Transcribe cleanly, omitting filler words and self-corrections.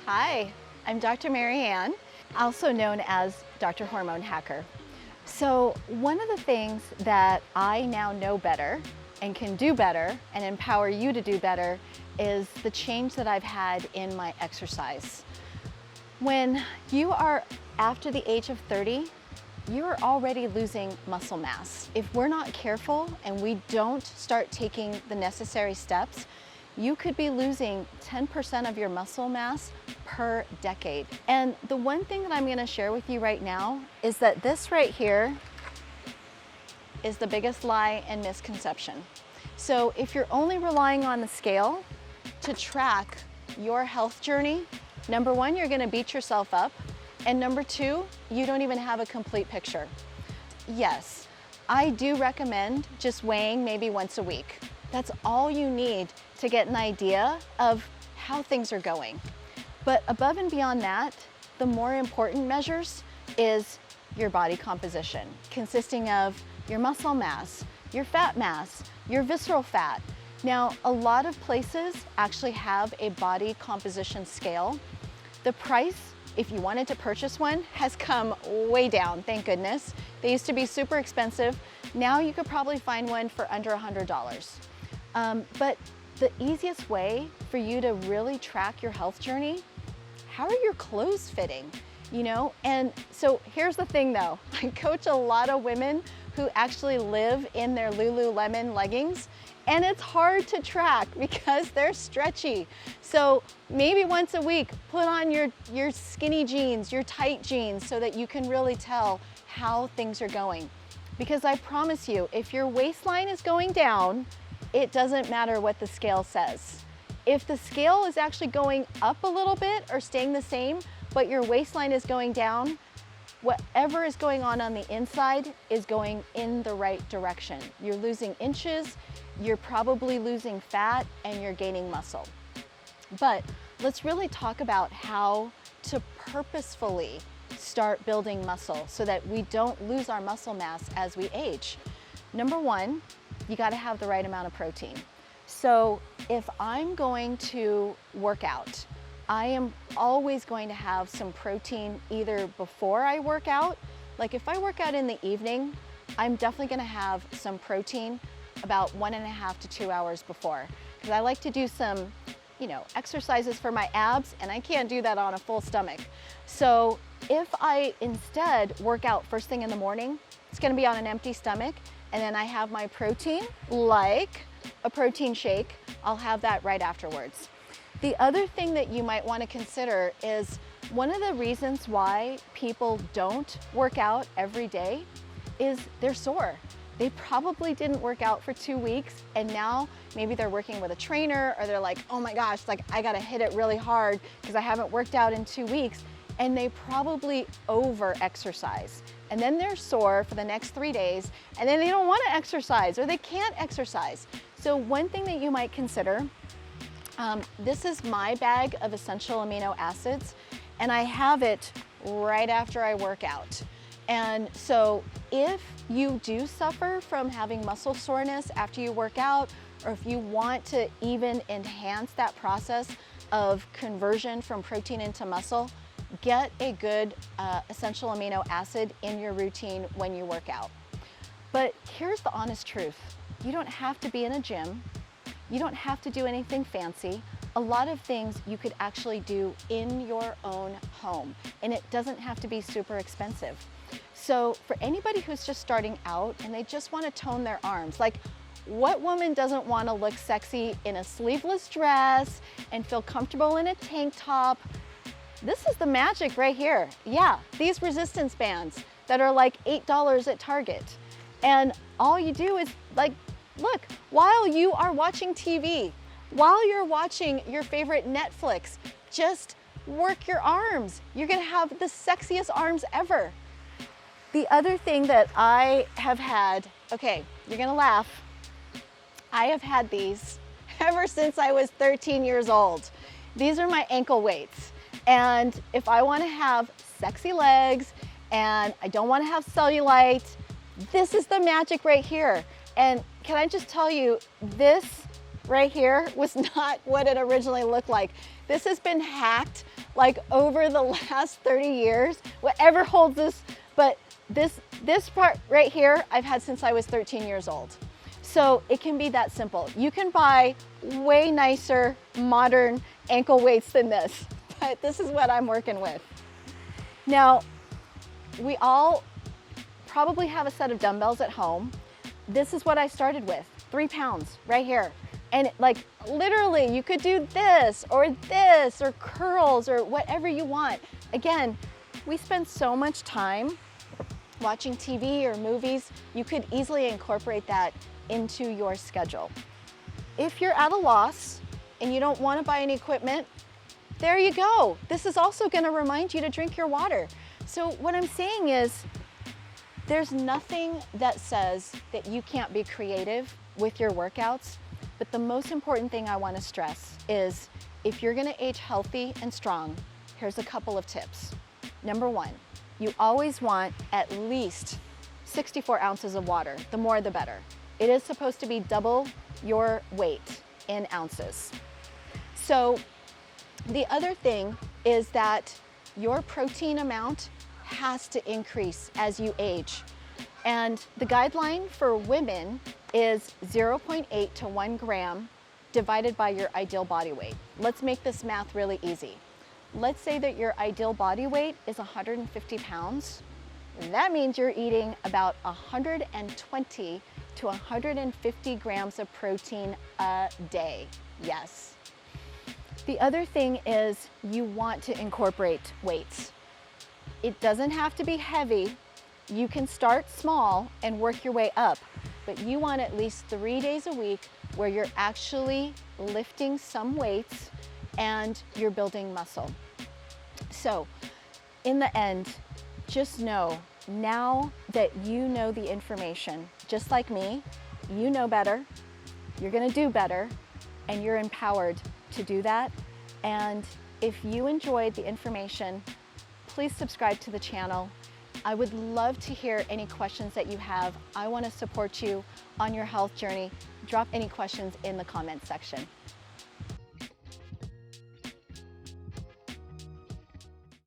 Hi, I'm Dr. Mary Ann, also known as Dr. Hormone Hacker. So one of the things that I now know better and can do better and empower you to do better is the change that I've had in my exercise. When you are after the age of 30, you're already losing muscle mass. If we're not careful and we don't start taking the necessary steps, you could be losing 10% of your muscle mass per decade. And the one thing that I'm going to share with you right now is that this right here is the biggest lie and misconception. So if you're only relying on the scale to track your health journey, number one, you're going to beat yourself up. And number two, you don't even have a complete picture. Yes, I do recommend just weighing maybe once a week. That's all you need to get an idea of how things are going. But above and beyond that, the more important measures is your body composition, consisting of your muscle mass, your fat mass, your visceral fat. Now, a lot of places actually have a body composition scale. The price, if you wanted to purchase one, has come way down, thank goodness. They used to be super expensive. Now you could probably find one for under $100. But the easiest way for you to really track your health journey, how are your clothes fitting? And so here's the thing though, I coach a lot of women who actually live in their Lululemon leggings, and it's hard to track because they're stretchy. So maybe once a week, put on your skinny jeans, your tight jeans, so that you can really tell how things are going. Because I promise you, if your waistline is going down, it doesn't matter what the scale says. If the scale is actually going up a little bit or staying the same, but your waistline is going down, whatever is going on the inside is going in the right direction. You're losing inches, you're probably losing fat, and you're gaining muscle. But let's really talk about how to purposefully start building muscle so that we don't lose our muscle mass as we age. Number one, you got to have the right amount of protein. So if I'm going to work out, I am always going to have some protein either before I work out. Like if I work out in the evening, I'm definitely going to have some protein about 1.5 to 2 hours before, because I like to do some exercises for my abs, and I can't do that on a full stomach. So if I instead work out first thing in the morning, it's going to be on an empty stomach, and then I have my protein, like a protein shake. I'll have that right afterwards. The other thing that you might want to consider is one of the reasons why people don't work out every day is they're sore. They probably didn't work out for 2 weeks, and now maybe they're working with a trainer, or they're like, oh my gosh, I gotta hit it really hard because I haven't worked out in 2 weeks. And they probably over-exercise. And then they're sore for the next 3 days, and then they don't want to exercise, or they can't exercise. So one thing that you might consider, this is my bag of essential amino acids, and I have it right after I work out. And so if you do suffer from having muscle soreness after you work out, or if you want to even enhance that process of conversion from protein into muscle, get a good essential amino acid in your routine when you work out. But here's the honest truth. You don't have to be in a gym. You don't have to do anything fancy. A lot of things you could actually do in your own home, and it doesn't have to be super expensive. So for anybody who's just starting out and they just want to tone their arms, like what woman doesn't want to look sexy in a sleeveless dress and feel comfortable in a tank top? This is the magic right here. Yeah, these resistance bands that are like $8 at Target. And all you do is look, while you are watching TV, while you're watching your favorite Netflix, just work your arms. You're gonna have the sexiest arms ever. The other thing that I have had, okay, you're gonna laugh. I have had these ever since I was 13 years old. These are my ankle weights. And if I want to have sexy legs and I don't want to have cellulite, this is the magic right here. And can I just tell you, this right here was not what it originally looked like. This has been hacked like over the last 30 years, whatever holds this, but this part right here, I've had since I was 13 years old. So it can be that simple. You can buy way nicer, modern ankle weights than this, but this is what I'm working with. Now, we all probably have a set of dumbbells at home. This is what I started with, 3 pounds right here. And like literally you could do this or curls or whatever you want. Again, we spend so much time watching TV or movies, you could easily incorporate that into your schedule. If you're at a loss and you don't want to buy any equipment, there you go. This is also going to remind you to drink your water. So what I'm saying is there's nothing that says that you can't be creative with your workouts, but the most important thing I want to stress is if you're going to age healthy and strong, here's a couple of tips. Number one, you always want at least 64 ounces of water. The more the better. It is supposed to be double your weight in ounces. So the other thing is that your protein amount has to increase as you age. And the guideline for women is 0.8 to 1 gram divided by your ideal body weight. Let's make this math really easy. Let's say that your ideal body weight is 150 pounds. That means you're eating about 120 to 150 grams of protein a day. Yes. The other thing is you want to incorporate weights. It doesn't have to be heavy. You can start small and work your way up, but you want at least 3 days a week where you're actually lifting some weights and you're building muscle. So in the end, just know now that you know the information, just like me, you know better, you're gonna do better, and you're empowered to do that. And if you enjoyed the information, please subscribe to the channel. I would love to hear any questions that you have. I want to support you on your health journey. Drop any questions in the comments section.